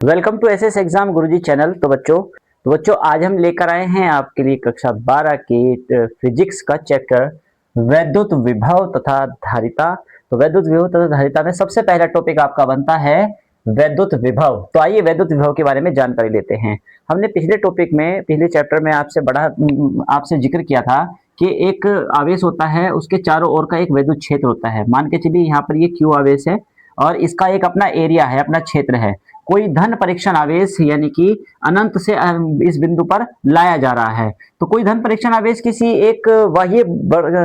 Welcome to SS exam Guruji channel. तो बच्चों आज हम लेकर आए हैं आपके लिए कक्षा 12 की फिजिक्स का चैप्टर वैद्युत विभव तथा धारिता। तो वैद्युत विभव तथा धारिता में सबसे पहला टॉपिक आपका बनता है वैद्युत विभव। तो आइए वैद्युत विभव के बारे में जानकारी लेते हैं। हमने पिछले चैप्टर में आपसे जिक्र किया था कि एक आवेश होता है, उसके चारों ओर का एक वैद्युत क्षेत्र होता है। मान के चलिए यहाँ पर ये क्यू आवेश है और इसका एक अपना एरिया है, अपना क्षेत्र है। कोई धन परीक्षण आवेश यानी कि अनंत से इस बिंदु पर लाया जा रहा है। तो कोई धन परीक्षण आवेश किसी एक बाह्य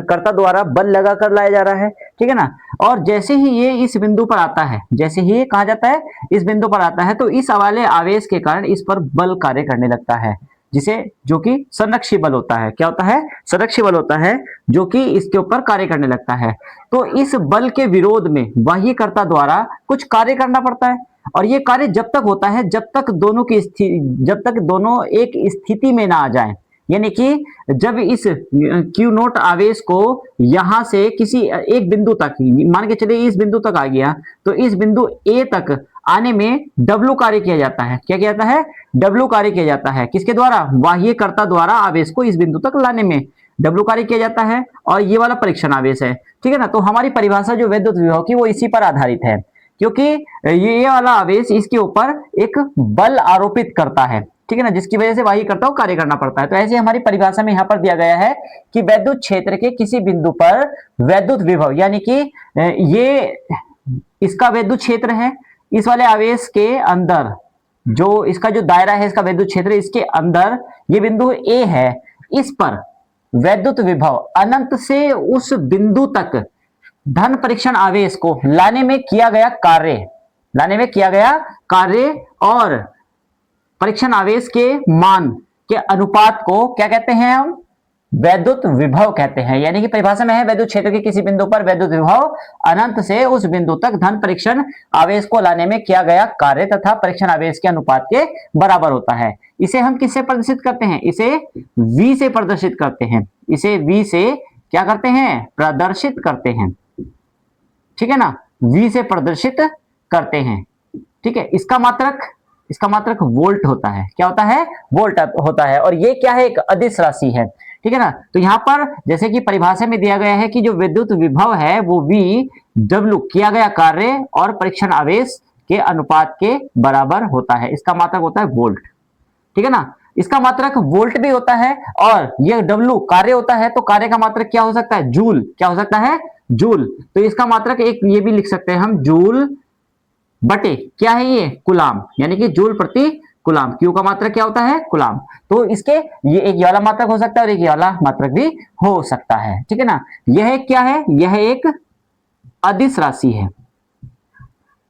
कर्ता द्वारा बल लगाकर लाया जा रहा है, ठीक है ना। और जैसे ही ये इस बिंदु पर आता है, जैसे ही ये कहा जाता है इस बिंदु पर आता है, तो इस वाले आवेश के कारण इस पर बल कार्य करने लगता है, जिसे जो कि संरक्षी बल होता है। क्या होता है? संरक्षी बल होता है, जो कि इसके ऊपर कार्य करने लगता है। तो इस बल के विरोध में बाह्यकर्ता द्वारा कुछ कार्य करना पड़ता है, और ये कार्य जब तक होता है जब तक दोनों एक स्थिति में ना आ जाए। यानी कि जब इस क्यू नोट आवेश को यहां से किसी एक बिंदु तक, मान के चलिए इस बिंदु तक आ गया, तो इस बिंदु ए तक आने में डब्ल्यू कार्य किया जाता है। क्या किया जाता है? डब्ल्यू कार्य किया जाता है। किसके द्वारा? बाह्यकर्ता द्वारा आवेश को इस बिंदु तक लाने में डब्ल्यू कार्य किया जाता है। और ये वाला परीक्षण आवेश है, ठीक है ना। तो हमारी परिभाषा जो वैद्युत विभव की वो इसी पर आधारित है, क्योंकि ये वाला आवेश इसके ऊपर एक बल आरोपित करता है, ठीक है ना, जिसकी वजह से बाह्यकर्ता को कार्य करना पड़ता है। तो ऐसे हमारी परिभाषा में यहां पर दिया गया है कि वैद्युत क्षेत्र के किसी बिंदु पर वैद्युत विभव, यानी कि ये इसका वैद्युत क्षेत्र है, इस वाले आवेश के अंदर जो इसका जो दायरा है, इसका वैद्युत क्षेत्र, इसके अंदर ये बिंदु ए है, इस पर वैद्युत विभव अनंत से उस बिंदु तक धन परीक्षण आवेश को लाने में किया गया कार्य और परीक्षण आवेश के मान के अनुपात को क्या कहते हैं? हम वैद्युत विभव कहते हैं। यानी कि परिभाषा में है वैद्युत क्षेत्र के किसी बिंदु पर वैद्युत विभव अनंत से उस बिंदु तक धन परीक्षण आवेश को लाने में किया गया कार्य तथा परीक्षण आवेश के अनुपात के बराबर होता है। इसे हम किससे प्रदर्शित करते हैं? इसे V से प्रदर्शित करते हैं। इसे V से क्या करते हैं? प्रदर्शित करते हैं, ठीक है ना। V से प्रदर्शित करते हैं, ठीक है। इसका मात्रक वोल्ट होता है। क्या होता है? वोल्ट होता है। और ये क्या है? एक अदिश राशि है, ठीक है ना। तो यहां पर जैसे कि परिभाषा में दिया गया है कि जो विद्युत विभव है वो V W किया गया कार्य और परीक्षण आवेश के अनुपात के बराबर होता है। इसका मात्रक होता है वोल्ट, ठीक है ना। इसका मात्रक वोल्ट भी होता है, और ये W कार्य होता है, तो कार्य का मात्रक क्या हो सकता है? जूल। क्या हो सकता है? जूल। तो इसका मात्रक एक ये भी लिख सकते हैं हम, जूल बटे क्या है ये? कुलाम, यानी कि जूल प्रति कुलाम। क्यू का मात्रक क्या होता है? कुलाम। तो इसके ये एक वाला मात्रक हो सकता है और एक वाला मात्रक भी हो सकता है, ठीक है ना। यह क्या है? यह एक अदिश राशि है।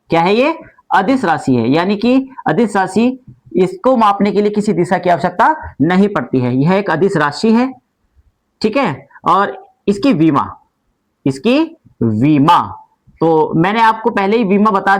क्या है ये? अदिश राशि है। यानी कि अदिश राशि, इसको मापने के लिए किसी दिशा की आवश्यकता नहीं पड़ती है। यह एक अदिश राशि है, ठीक है। और इसकी वीमा तो मैंने आपको पहले ही वीमा बता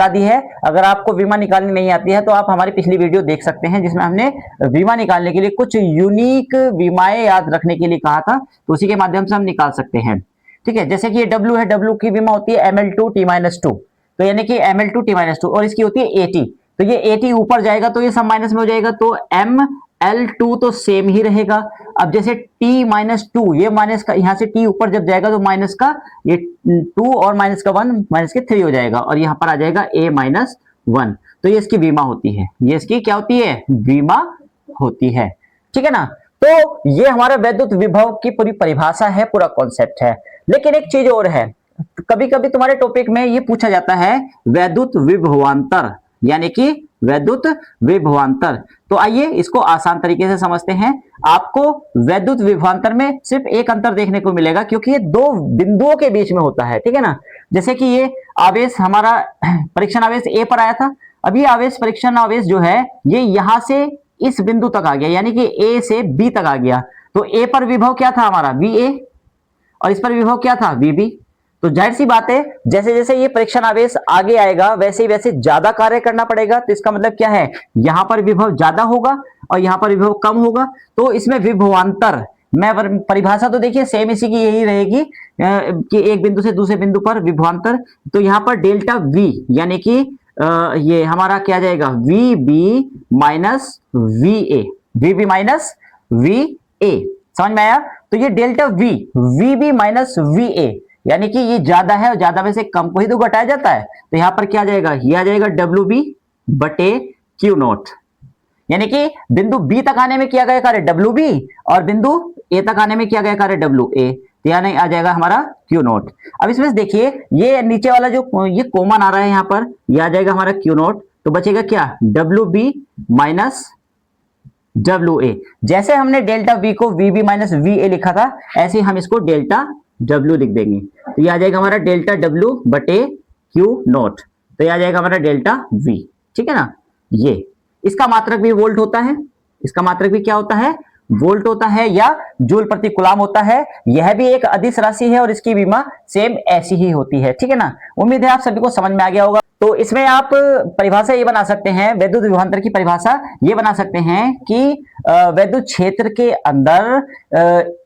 दी है। अगर आपको वीमा निकालनी नहीं आती है तो आप हमारी पिछली वीडियो देख सकते हैं, जिसमें हमने वीमा निकालने के लिए कुछ यूनिक वीमाएं याद रखने के लिए कहा था, तो उसी के माध्यम से हम निकाल सकते हैं, ठीक है। जैसे कि ये W है, W की वीमा होती है Ml2T-2, तो यानी कि Ml2T-2, और इसकी होती है AT। तो ये AT ऊपर जाएगा तो ये सब माइनस में हो जाएगा, तो ML2 तो सेम ही रहेगा। अब जैसे T-2, ये माइनस का, यहां से T ऊपर जब जाएगा तो माइनस का ये 2 और माइनस का 1 माइनस के 3 हो जाएगा, और यहां पर आ जाएगा A-1। तो ये इसकी बीमा होती है। ये इसकी क्या होती है? बीमा होती है, ठीक है ना। तो ये हमारा वैद्युत विभव की पूरी परिभाषा है, पूरा कॉन्सेप्ट है। लेकिन एक चीज और है, कभी कभी तुम्हारे टॉपिक में ये पूछा जाता है वैद्युत विभवांतर, यानी कि वैद्युत विभवांतर। तो आइए इसको आसान तरीके से समझते हैं। आपको वैद्युत विभवांतर में सिर्फ एक अंतर देखने को मिलेगा, क्योंकि ये दो बिंदुओं के बीच में होता है, ठीक है ना। जैसे कि ये आवेश हमारा परीक्षण आवेश ए पर आया था, अब ये आवेश परीक्षण आवेश जो है ये यहां से इस बिंदु तक आ गया, यानी कि ए से बी तक आ गया। तो ए पर विभव क्या था हमारा? VA, और इस पर विभव क्या था? VB। तो जाहिर सी बात है, जैसे जैसे ये परीक्षण आवेश आगे आएगा वैसे वैसे ज्यादा कार्य करना पड़ेगा। तो इसका मतलब क्या है? यहां पर विभव ज्यादा होगा और यहां पर विभव कम होगा, तो इसमें विभवांतर, मैं परिभाषा तो देखिए सेम इसी की यही रहेगी कि एक बिंदु से दूसरे बिंदु पर विभवांतर। तो यहां पर डेल्टा V यानी कि ये हमारा क्या जाएगा, V B minus V A, V B minus V A, समझ में आया। तो ये delta V, V B minus V A, यानी कि ये ज्यादा है और ज्यादा में से कम को ही तो घटाया जाता है, तो यहां पर क्या आ जाएगा, ये आ जाएगा डब्ल्यू बी बटे क्यू नोट, यानी कि बिंदु बी तक आने में किया गया कार्य डब्ल्यू बी और बिंदु ए तक आने में किया गया कार्य डब्ल्यू ए, तो यहां आ जाएगा हमारा क्यू नोट। अब इसमें से देखिए ये नीचे वाला जो ये कॉमन आ रहा है यहां पर, ये आ जाएगा हमारा क्यू नोट, तो बचेगा क्या, W B minus W A. जैसे हमने डेल्टा वी को V B minus V A लिखा था, ऐसे ही हम इसको डेल्टा डब्ल्यू लिख देंगे, तो ये आ जाएगा हमारा डेल्टा डब्ल्यू बटे क्यू नोट, तो ये आ जाएगा हमारा डेल्टा वी, ठीक है ना। ये इसका मात्रक भी वोल्ट होता है, इसका मात्रक भी क्या होता है, वोल्ट होता है या जूल प्रति कूलम होता है। यह भी एक अदिश राशि है और इसकी विमा सेम ऐसी ही होती है, ठीक है ना। उम्मीद है आप सभी को समझ में आ गया होगा। तो इसमें आप परिभाषा ये बना सकते हैं, वैद्युत विभवांतर की परिभाषा ये बना सकते हैं कि वैद्युत क्षेत्र के अंदर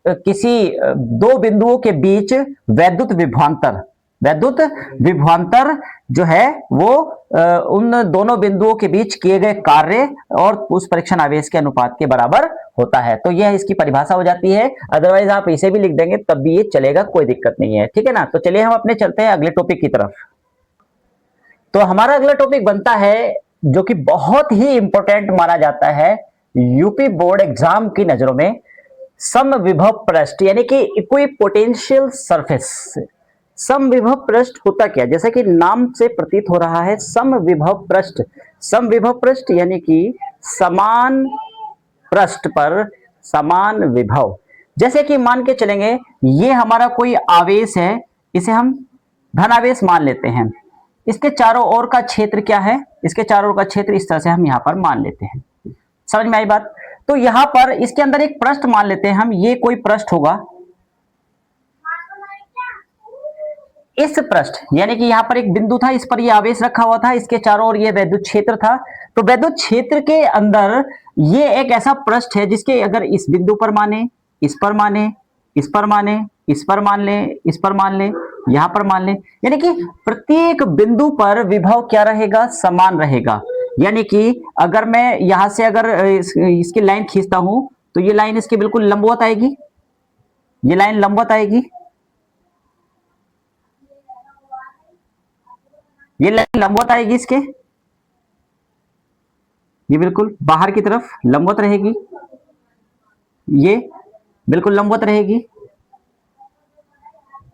किसी दो बिंदुओं के बीच वैद्युत विभवांतर, वैद्युत विभवांतर जो है वो उन दोनों बिंदुओं के बीच किए गए कार्य और उस परीक्षण आवेश के अनुपात के बराबर होता है। तो यह इसकी परिभाषा हो जाती है, अदरवाइज आप इसे भी लिख देंगे तब भी ये चलेगा, कोई दिक्कत नहीं है, ठीक है ना। तो चलिए हम अपने चलते हैं अगले टॉपिक की तरफ। तो हमारा अगला टॉपिक बनता है जो कि बहुत ही इंपॉर्टेंट माना जाता है यूपी बोर्ड एग्जाम की नजरों में, समविभव पृष्ठ यानी कि इक्विपोटेंशियल सरफेस। समविभव पृष्ठ होता क्या, जैसा कि नाम से प्रतीत हो रहा है, समविभव पृष्ठ, समविभव पृष्ठ यानी कि समान पृष्ठ पर समान विभव। जैसे कि मान के चलेंगे ये हमारा कोई आवेश है, इसे हम धनावेश मान लेते हैं, इसके चारों ओर का क्षेत्र क्या है, इसके चारों ओर का क्षेत्र इस तरह से हम यहां पर मान लेते हैं, समझ में आई बात। तो यहां पर इसके अंदर एक पृष्ठ मान लेते हैं हम, ये कोई पृष्ठ होगा, इस पृष्ठ यानी कि यहां पर एक बिंदु था, इस पर ये आवेश रखा हुआ था, इसके चारों ओर ये वैद्युत क्षेत्र था। तो वैद्युत क्षेत्र के अंदर ये एक ऐसा पृष्ठ है जिसके अगर इस बिंदु पर माने, इस पर माने, इस पर माने, इस पर मान ले, इस पर मान ले, यहां पर मान ले, यानी कि प्रत्येक बिंदु पर विभव क्या रहेगा, समान रहेगा। यानी कि अगर मैं यहां से अगर इसकी लाइन खींचता हूं तो ये लाइन इसके बिल्कुल लंबवत आएगी, ये लाइन लंबवत आएगी, ये लाइन लंबवत आएगी इसके, ये बिल्कुल बाहर की तरफ लंबवत रहेगी, ये बिल्कुल लंबवत रहेगी,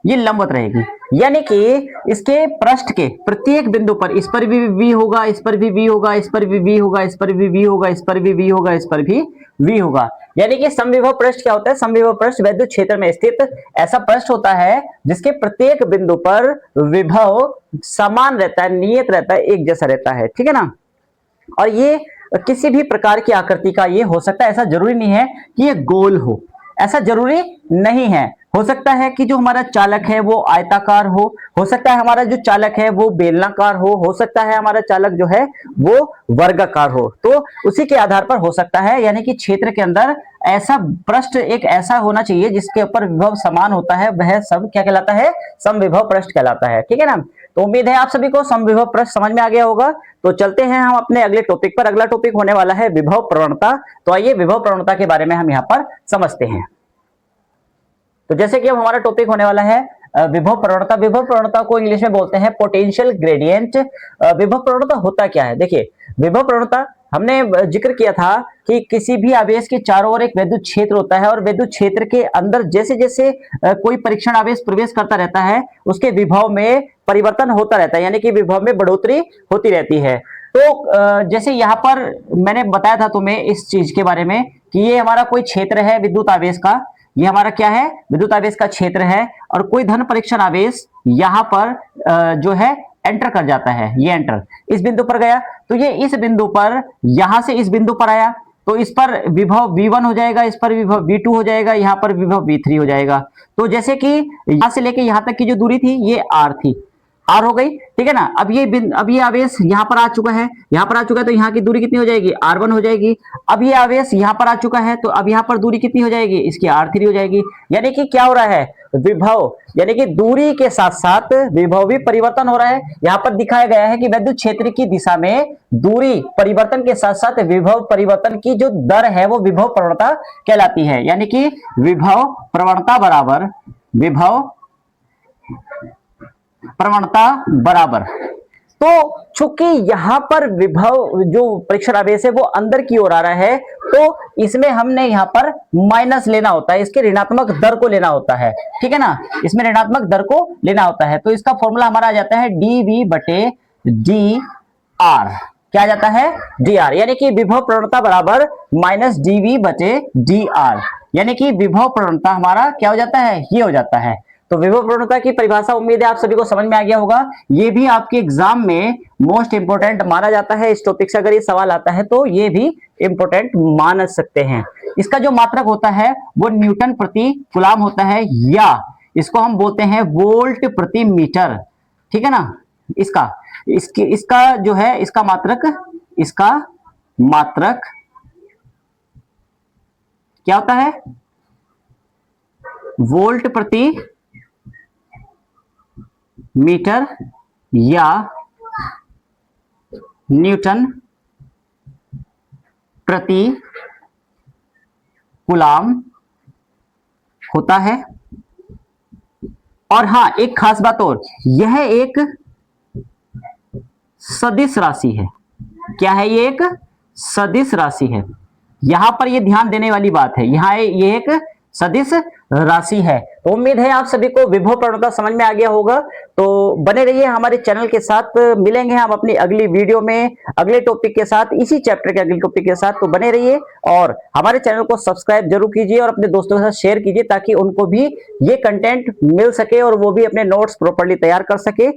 ये लंबवत रहेगी। यानी कि इसके पृष्ठ के प्रत्येक बिंदु पर, इस पर भी v होगा, इस पर भी v होगा, इस पर भी v होगा, इस पर भी v होगा, इस पर भी v होगा, इस पर भी v होगा। यानी कि समविभव पृष्ठ क्या होता है, समविभव पृष्ठ वैद्युत क्षेत्र में स्थित ऐसा पृष्ठ होता है जिसके प्रत्येक बिंदु पर विभव समान रहता है, नियत रहता है, एक जैसा रहता है, ठीक है ना। और ये किसी भी प्रकार की आकृति का ये हो सकता है, ऐसा जरूरी नहीं है कि ये गोल हो, ऐसा जरूरी नहीं है। हो सकता है कि जो हमारा चालक है वो आयताकार हो सकता है हमारा जो चालक है वो बेलनाकार हो सकता है हमारा चालक जो है वो वर्गाकार हो, तो उसी के आधार पर हो सकता है। यानी कि क्षेत्र के अंदर ऐसा पृष्ठ एक ऐसा होना चाहिए जिसके ऊपर विभव समान होता है, वह सब क्या कहलाता है, समविभव पृष्ठ कहलाता है, ठीक है ना। तो उम्मीद है आप सभी को समविभव पृष्ठ समझ में आ गया होगा। तो चलते हैं हम अपने अगले टॉपिक पर। अगला टॉपिक होने वाला है विभव प्रवणता। तो आइए विभव प्रवणता के बारे में हम यहाँ पर समझते हैं। तो जैसे कि अब हमारा टॉपिक होने वाला है विभव प्रवणता। विभव प्रवणता को इंग्लिश में बोलते हैं पोटेंशियल ग्रेडियंट। विभव प्रवणता होता क्या है, देखिए विभव प्रवणता हमने जिक्र किया था कि किसी भी आवेश के चारों ओर एक वैद्युत क्षेत्र होता है और वैद्युत क्षेत्र के अंदर जैसे जैसे कोई परीक्षण आवेश प्रवेश करता रहता है उसके विभव में परिवर्तन होता रहता है, यानी कि विभव में बढ़ोतरी होती रहती है। तो जैसे यहाँ पर मैंने बताया था तुम्हें इस चीज के बारे में कि ये हमारा कोई क्षेत्र है विद्युत आवेश का, ये हमारा क्या है, विद्युत आवेश का क्षेत्र है, और कोई धन परीक्षण आवेश यहाँ पर जो है एंटर कर जाता है, ये एंटर इस बिंदु पर गया, तो ये इस बिंदु पर यहां से इस बिंदु पर आया, तो इस पर विभव V1 हो जाएगा, इस पर विभव V2 हो जाएगा, यहाँ पर विभव V3 हो जाएगा। तो जैसे कि यहां से लेके यहां तक की जो दूरी थी ये R थी, आर हो गई, ठीक है ना। अब ये आवेश यहाँ पर आ चुका है, यहाँ पर आ चुका है, तो यहाँ की दूरी कितनी हो जाएगी, R1 हो जाएगी। अब ये आवेश यहाँ पर आ चुका है, तो अब यहाँ पर दूरी कितनी हो जाएगी, इसकी R3 हो जाएगी। यानी कि क्या हो रहा है, विभव यानी कि दूरी के साथ साथ विभव भी परिवर्तन हो रहा है। यहाँ पर दिखाया गया है कि विद्युत क्षेत्र की दिशा में दूरी परिवर्तन के साथ साथ विभव परिवर्तन की जो दर है वो विभव प्रवणता कहलाती है। यानी कि विभव प्रवणता बराबर विभव प्रवणता बराबर, तो चूंकि यहां पर विभव जो परीक्षण आवेश है वो अंदर की ओर आ रहा है, तो इसमें हमने यहां पर माइनस लेना होता है, इसके ऋणात्मक दर को लेना होता है, ठीक है ना। इसमें ऋणात्मक दर को लेना होता है, तो इसका फॉर्मूला हमारा आ जाता है dv बटे डी आर। क्या आ जाता है, डी आर, यानी कि विभव प्रवणता बराबर माइनस dv बटे डी आर, यानी कि विभव प्रवणता हमारा क्या हो जाता है, ये हो जाता है। तो विभव प्रवणता की परिभाषा उम्मीद है आप सभी को समझ में आ गया होगा। ये भी आपके एग्जाम में मोस्ट इंपोर्टेंट माना जाता है। इस टॉपिक से अगर ये सवाल आता है तो ये भी इंपोर्टेंट मान सकते हैं। इसका जो मात्रक होता है वो न्यूटन प्रति कूलाम होता है, या इसको हम बोलते हैं वोल्ट प्रति मीटर, ठीक है ना। इसका जो है इसका मात्रक क्या होता है, वोल्ट प्रति मीटर या न्यूटन प्रति कूलाम होता है। और हां, एक खास बात और, यह एक सदिश राशि है। क्या है, ये एक सदिश राशि है। यहां पर ये ध्यान देने वाली बात है, यहां ये एक सदिश राशि है। तो उम्मीद है आप सभी को विभव प्रवणता समझ में आ गया होगा। तो बने रहिए हमारे चैनल के साथ, मिलेंगे हम अपनी अगली वीडियो में अगले टॉपिक के साथ, इसी चैप्टर के अगले टॉपिक के साथ। तो बने रहिए और हमारे चैनल को सब्सक्राइब जरूर कीजिए और अपने दोस्तों के साथ शेयर कीजिए, ताकि उनको भी ये कंटेंट मिल सके और वो भी अपने नोट्स प्रॉपर्ली तैयार कर सके।